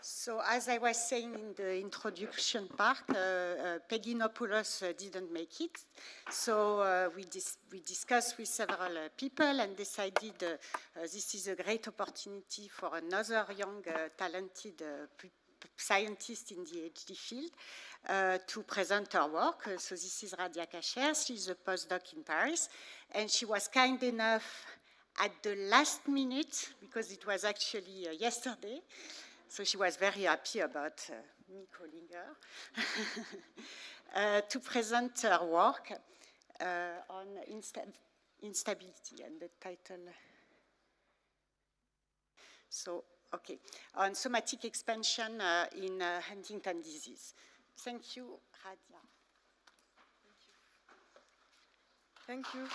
So as I was saying in the introduction part, Peggy Nopoulos didn't make it. So we discussed with several people and decided this is a great opportunity for another young, talented scientist in the HD field to present her work. So this is Radia Kacher. She's a postdoc in Paris. And she was kind enough at the last minute, because it was actually yesterday, so she was very happy about me calling her, to present her work on instability, and the title. So, okay, on somatic expansion in Huntington disease. Thank you, Radia. Thank you.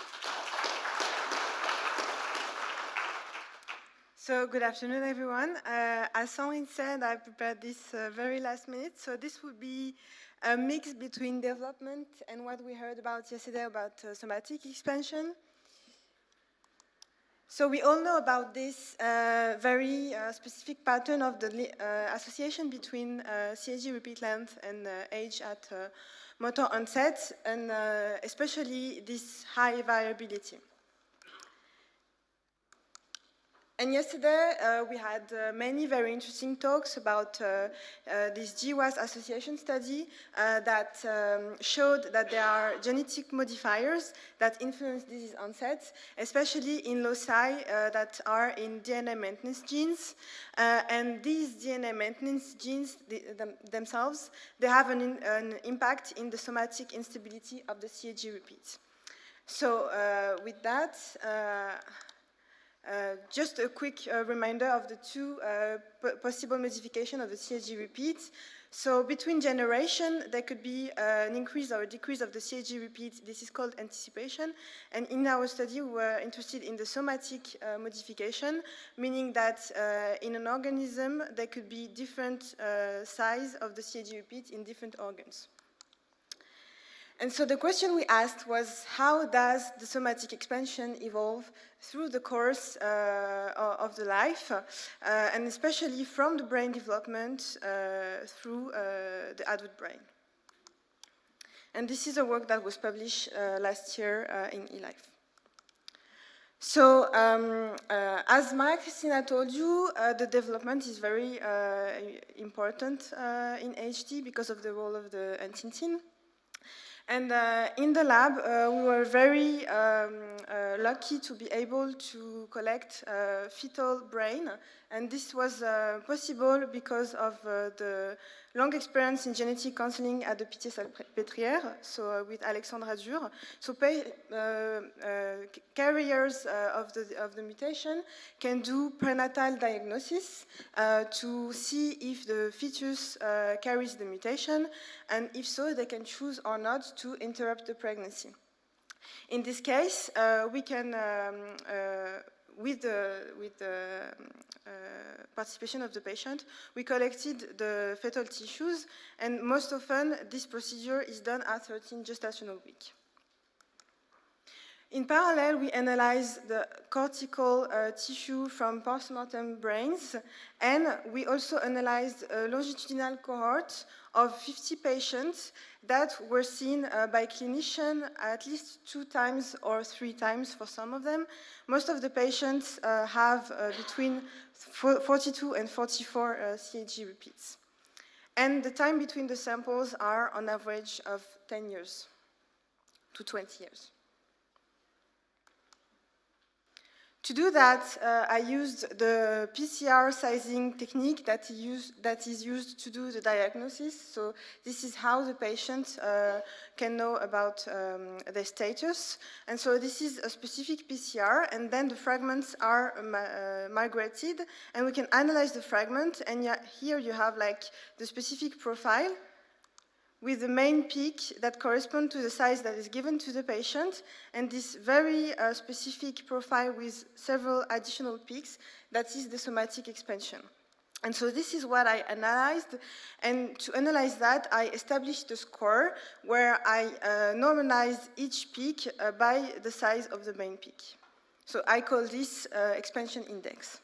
So good afternoon, everyone. As Sandrine said, I prepared this very last minute. So this would be a mix between development and what we heard about yesterday about somatic expansion. So we all know about this very specific pattern of the association between CAG repeat length and age at motor onset, and especially this high variability. And yesterday, we had many very interesting talks about this GWAS association study that showed that there are genetic modifiers that influence disease onset, especially in loci that are in DNA maintenance genes. And these DNA maintenance genes themselves, they have an impact in the somatic instability of the CAG repeat. So with that, just a quick reminder of the two possible modifications of the CAG repeat. So between generation, there could be an increase or a decrease of the CAG repeat. This is called anticipation. And in our study, we were interested in the somatic modification, meaning that in an organism, there could be different size of the CAG repeat in different organs. And so the question we asked was, how does the somatic expansion evolve through the course of the life, and especially from the brain development through the adult brain? And this is a work that was published last year in eLife. So, as Maria-Cristina told you, the development is very important in HD because of the role of the huntingtin. And in the lab, we were very lucky to be able to collect fetal brain. And this was possible because of the long experience in genetic counseling at the Pitié-Salpêtrière, so with Alexandre Azur. So carriers of the mutation can do prenatal diagnosis to see if the fetus carries the mutation, and if so, they can choose or not to interrupt the pregnancy. In this case, we can, with the participation of the patient, we collected the fetal tissues, and most often this procedure is done at 13 gestational week. In parallel, we analyzed the cortical tissue from postmortem brains, and we also analyzed a longitudinal cohort of 50 patients that were seen by clinicians at least 2 times or 3 times for some of them. Most of the patients have between 42 and 44 CAG repeats. And the time between the samples are on average of 10 years to 20 years. To do that, I used the PCR sizing technique that is used to do the diagnosis. So this is how the patient can know about their status. And so this is a specific PCR, and then the fragments are migrated, and we can analyze the fragment. And here you have like the specific profile with the main peak that correspond to the size that is given to the patient, and this very specific profile with several additional peaks, that is the somatic expansion. And so this is what I analyzed, and to analyze that, I established a score where I normalized each peak by the size of the main peak. So I call this expansion index.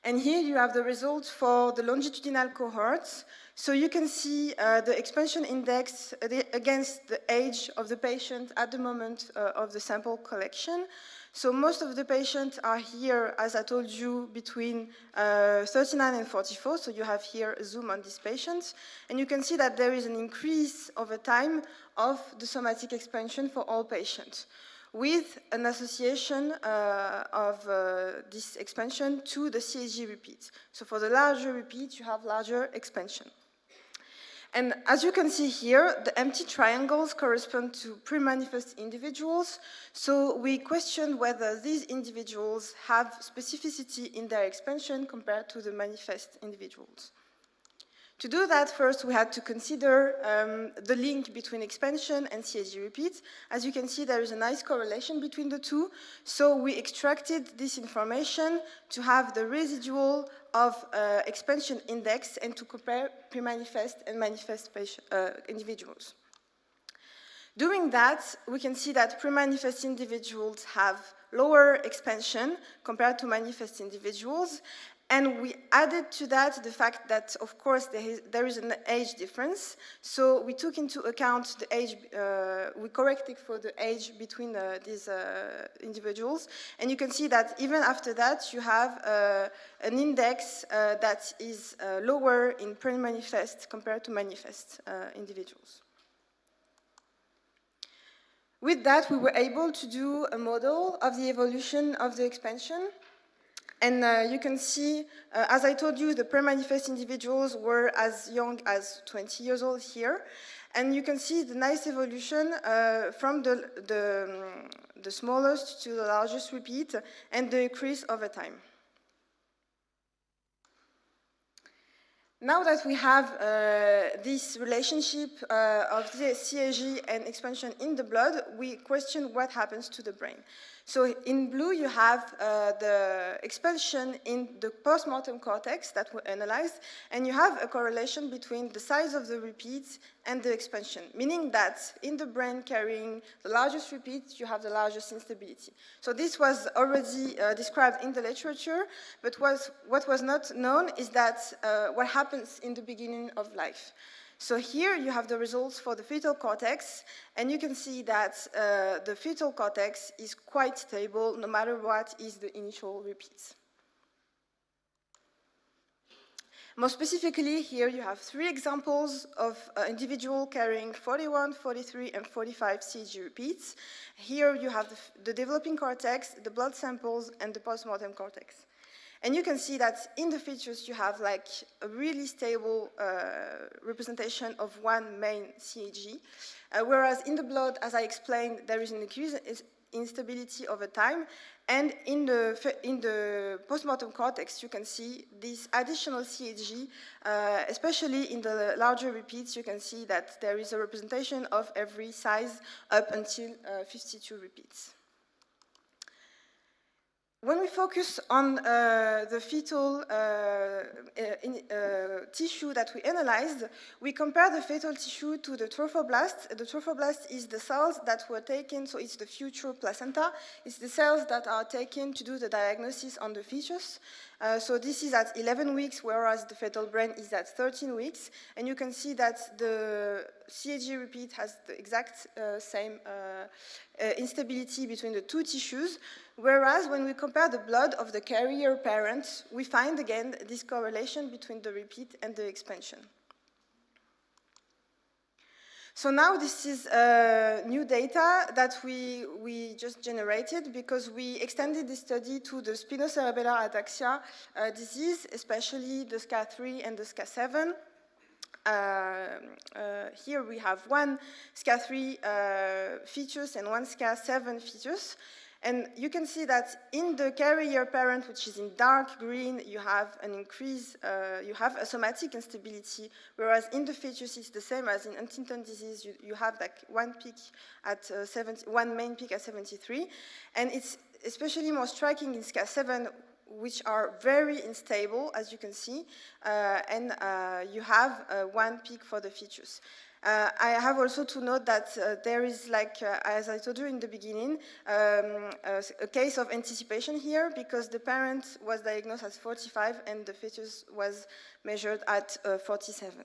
And here you have the results for the longitudinal cohorts. So you can see the expansion index against the age of the patient at the moment of the sample collection. So most of the patients are here, as I told you, between 39 and 44. So you have here a zoom on these patients. And you can see that there is an increase over time of the somatic expansion for all patients, with an association of this expansion to the CAG repeat. So for the larger repeat, you have larger expansion. And as you can see here, the empty triangles correspond to pre-manifest individuals. So we questioned whether these individuals have specificity in their expansion compared to the manifest individuals. To do that, first we had to consider the link between expansion and CAG repeats. As you can see, there is a nice correlation between the two. So we extracted this information to have the residual of expansion index and to compare pre-manifest and manifest individuals. Doing that, we can see that pre-manifest individuals have lower expansion compared to manifest individuals. And we added to that the fact that, of course, there is an age difference. So we took into account the age, we corrected for the age between these individuals. And you can see that even after that, you have an index that is lower in pre-manifest compared to manifest individuals. With that, we were able to do a model of the evolution of the expansion. And you can see, as I told you, the pre-manifest individuals were as young as 20 years old here. And you can see the nice evolution from the smallest to the largest repeat and the increase over time. Now that we have this relationship of the CAG and expansion in the blood, we question what happens to the brain. So in blue, you have the expansion in the postmortem cortex that we analyzed, and you have a correlation between the size of the repeats and the expansion, meaning that in the brain carrying the largest repeats, you have the largest instability. So this was already described in the literature, but what was not known is that what happens in the beginning of life. So here you have the results for the fetal cortex, and you can see that the fetal cortex is quite stable no matter what is the initial repeats. More specifically, here you have 3 examples of individual carrying 41, 43, and 45 CAG repeats. Here you have the developing cortex, the blood samples, and the postmortem cortex. And you can see that in the features you have like a really stable representation of one main CAG, whereas in the blood, as I explained, there is an increase in instability over time. And in the postmortem cortex, you can see this additional CAG, especially in the larger repeats, you can see that there is a representation of every size up until 52 repeats. When we focus on the fetal tissue that we analyzed, we compare the fetal tissue to the trophoblast. The trophoblast is the cells that were taken, so it's the future placenta. It's the cells that are taken to do the diagnosis on the fetus. So this is at 11 weeks, whereas the fetal brain is at 13 weeks. And you can see that the CAG repeat has the exact same instability between the two tissues, whereas when we compare the blood of the carrier parent, we find again this correlation between the repeat and the expansion. So now this is new data that we just generated because we extended the study to the spinocerebellar ataxia disease, especially the SCA3 and the SCA7. Here we have one SCA3 fetus and one SCA7 fetus. And you can see that in the carrier parent, which is in dark green, you have an increase, you have a somatic instability, whereas in the fetus it's the same as in Huntington disease, you have like one peak at one main peak at 73. And it's especially more striking in SCA7, which are very unstable, as you can see, and you have one peak for the fetus. I have also to note that there is, like, as I told you in the beginning, a case of anticipation here, because the parent was diagnosed as 45 and the fetus was measured at 47.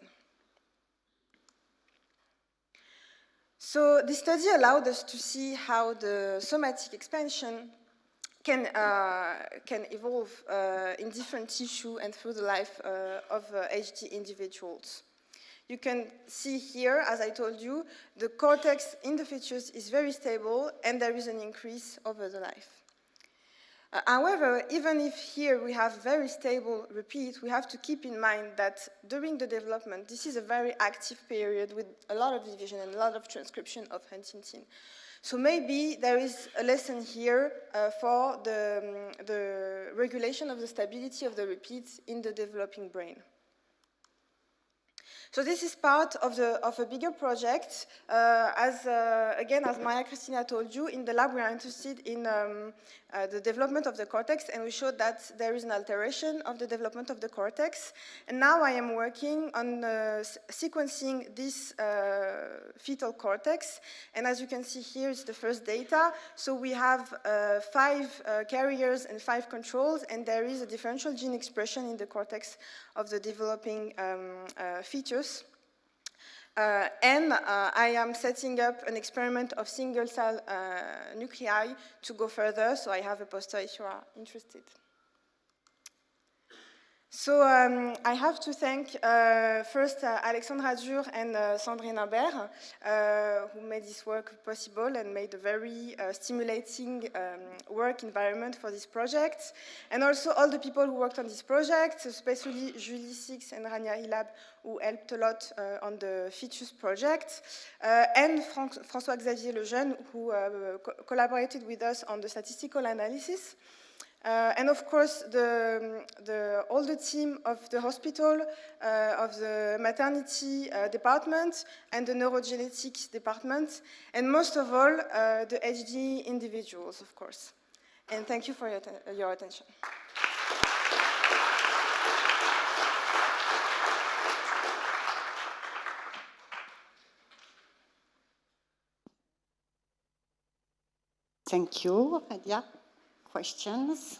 So this study allowed us to see how the somatic expansion can evolve in different tissue and through the life of HD individuals. You can see here, as I told you, the cortex in the fetus is very stable and there is an increase over the life. However, even if here we have very stable repeat, we have to keep in mind that during the development, this is a very active period with a lot of division and a lot of transcription of Huntingtin. So maybe there is a lesson here for the regulation of the stability of the repeats in the developing brain. So this is part of a bigger project. Again, as Maria Cristina told you, in the lab we are interested in the development of the cortex, and we showed that there is an alteration of the development of the cortex. And now I am working on sequencing this fetal cortex. And as you can see here, it's the first data. So we have 5 carriers and 5 controls, and there is a differential gene expression in the cortex of the developing fetus. I am setting up an experiment of single-cell nuclei to go further, so I have a poster if you are interested. So I have to thank first Alexandra Dur and Sandrine Imbert, who made this work possible and made a very stimulating work environment for this project. And also all the people who worked on this project, especially Julie Six and Rania Hilab, who helped a lot on the fetus project, and François-Xavier Lejeune, who collaborated with us on the statistical analysis. And of course, all the team of the hospital, of the maternity department, and the neurogenetics department, and most of all, the HD individuals, of course. And thank you for your attention. Thank you, Radia. Questions?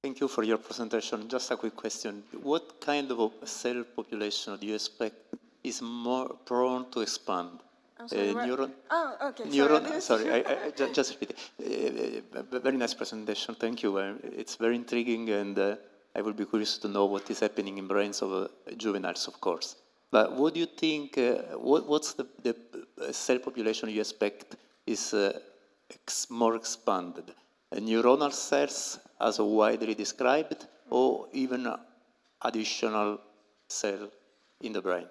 Thank you for your presentation. Just a quick question. What kind of cell population do you expect is more prone to expand? Neuron? Oh, okay. Neuron? Sorry, I just repeat it. Very nice presentation. Thank you. It's very intriguing, and I will be curious to know what is happening in brains of juveniles, of course. But what do you think, what's the cell population you expect is more expanded? Neuronal cells as widely described, or even additional cell in the brain?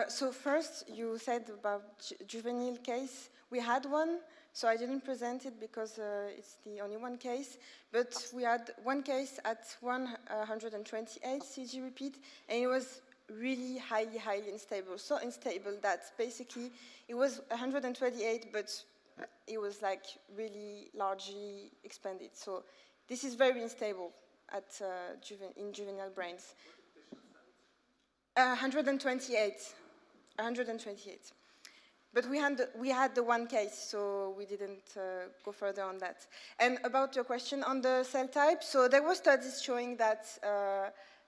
So first, you said about juvenile case. We had one, so I didn't present it because it's the only one case. But we had one case at 128 CG repeat, and it was really highly unstable. So unstable that basically it was 128, but it was like really largely expanded. So this is very unstable at in juvenile brains. 128. But we had the one case, so we didn't go further on that. And about your question on the cell type, so there were studies showing that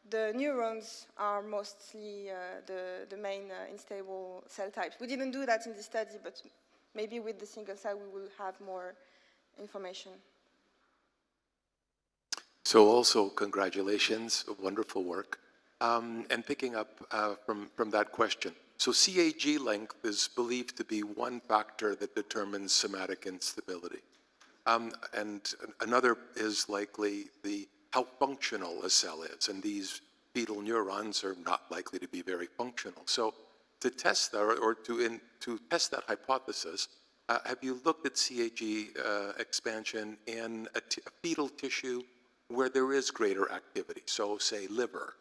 the neurons are mostly the main unstable cell types. We didn't do that in the study, but maybe with the single cell we will have more information. So also congratulations, wonderful work. And picking up from that question, so CAG length is believed to be one factor that determines somatic instability. And another is likely how functional a cell is, and these fetal neurons are not likely to be very functional. So to test that, or to test that hypothesis, have you looked at CAG expansion in a fetal tissue where there is greater activity? So say liver,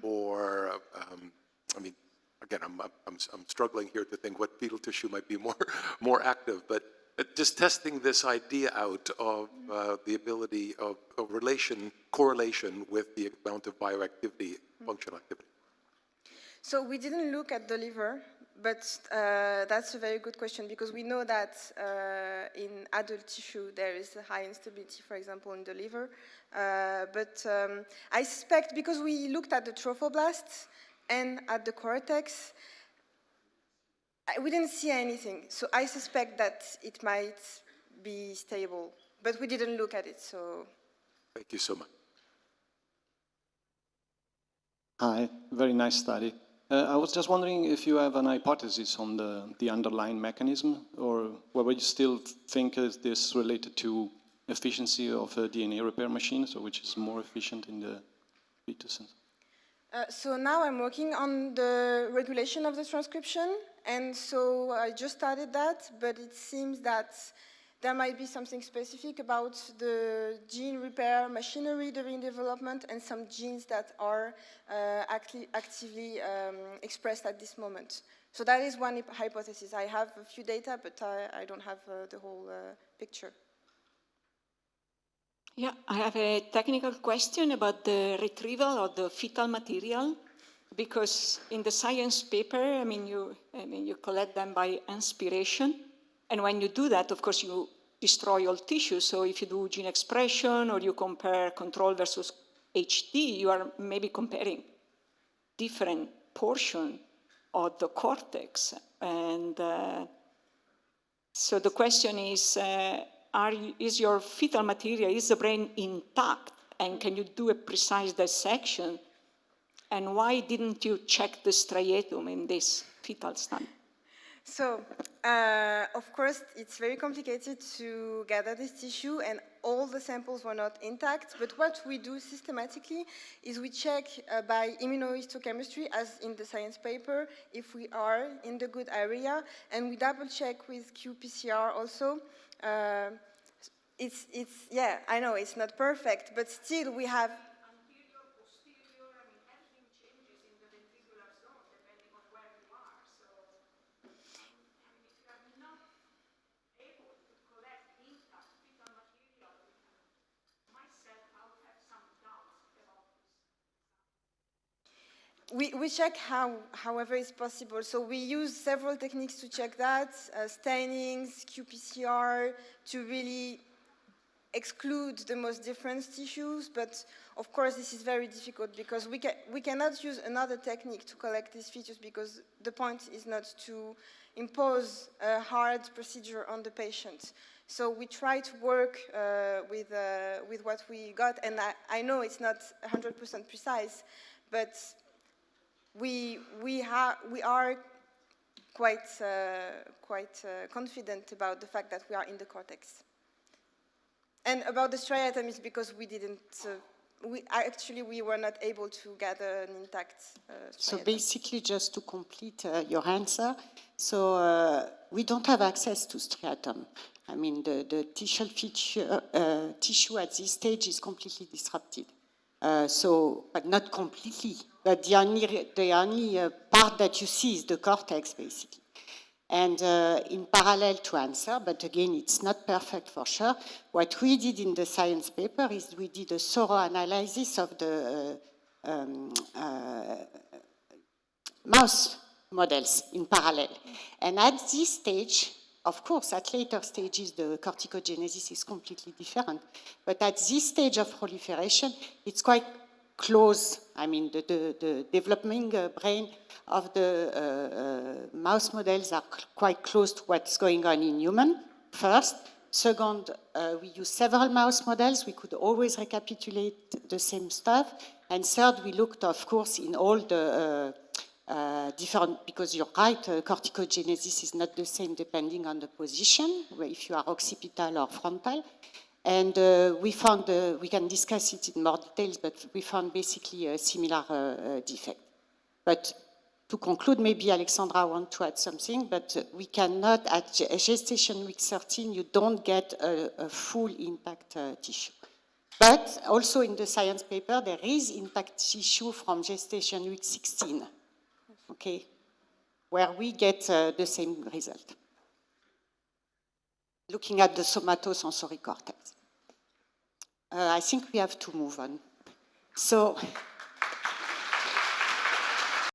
or I mean, again, I'm struggling here to think what fetal tissue might be more active, but just testing this idea out of the ability of correlation with the amount of bioactivity, functional activity. So we didn't look at the liver, but that's a very good question because we know that in adult tissue there is a high instability, for example, in the liver. But I suspect because we looked at the trophoblasts and at the cortex, we didn't see anything. So I suspect that it might be stable, but we didn't look at it. So Thank you so much. Hi, very nice study. I was just wondering if you have an hypothesis on the underlying mechanism, or whether you still think is this related to efficiency of a DNA repair machine, so which is more efficient in the fetus? So now I'm working on the regulation of the transcription, and so I just started that, but it seems that there might be something specific about the gene repair machinery during development and some genes that are actively expressed at this moment. So that is one hypothesis. I have a few data, but I don't have the whole picture. Yeah, I have a technical question about the retrieval of the fetal material, because in the science paper, you collect them by inspiration, and when you do that, of course, you destroy all tissue. So if you do gene expression or you compare control versus HD, you are maybe comparing different portion of the cortex, and so the question is. Is your fetal material, is the brain intact? And can you do a precise dissection? And why didn't you check the striatum in this fetal study? So, of course, it's very complicated to gather this tissue, and all the samples were not intact. But what we do systematically is we check by immunohistochemistry, as in the science paper, if we are in the good area, and we double check with qPCR also. Yeah, I know it's not perfect, but still we have. Anterior, posterior, everything changes in the ventricular zone depending on where you are. So, if you are not able to collect intact fetal material, myself, I would have some doubts about this. We check however is possible. So we use several techniques to check that, stainings, qPCR, to really exclude the most different tissues. But of course, this is very difficult because we cannot use another technique to collect these features because the point is not to impose a hard procedure on the patient. So we try to work with what we got, and I know it's not 100% precise, but we are quite confident about the fact that we are in the cortex. And about the striatum is because we didn't. We were not able to gather an intact striatum. So basically, just to complete your answer, so we don't have access to striatum. I mean, the tissue at this stage is completely disrupted. But not completely. But the only part that you see is the cortex, basically. And in parallel to answer, but again, it's not perfect for sure, what we did in the science paper is we did a thorough analysis of the mouse models in parallel. And at this stage, of course, at later stages, the corticogenesis is completely different. But at this stage of proliferation, it's quite close. I mean, the developing brain of the mouse models are quite close to what's going on in human, first. Second, we use several mouse models. We could always recapitulate the same stuff. And third, we looked, of course, in all the different, because you're right, corticogenesis is not the same depending on the position, if you are occipital or frontal. And we found, we can discuss it in more details, but we found basically a similar defect. But to conclude, maybe Alexandra wants to add something, but we cannot, at gestation week 13, you don't get a full intact tissue. But also in the science paper, there is intact tissue from gestation week 16, okay, where we get the same result. looking at the somatosensory cortex. I think we have to move on. So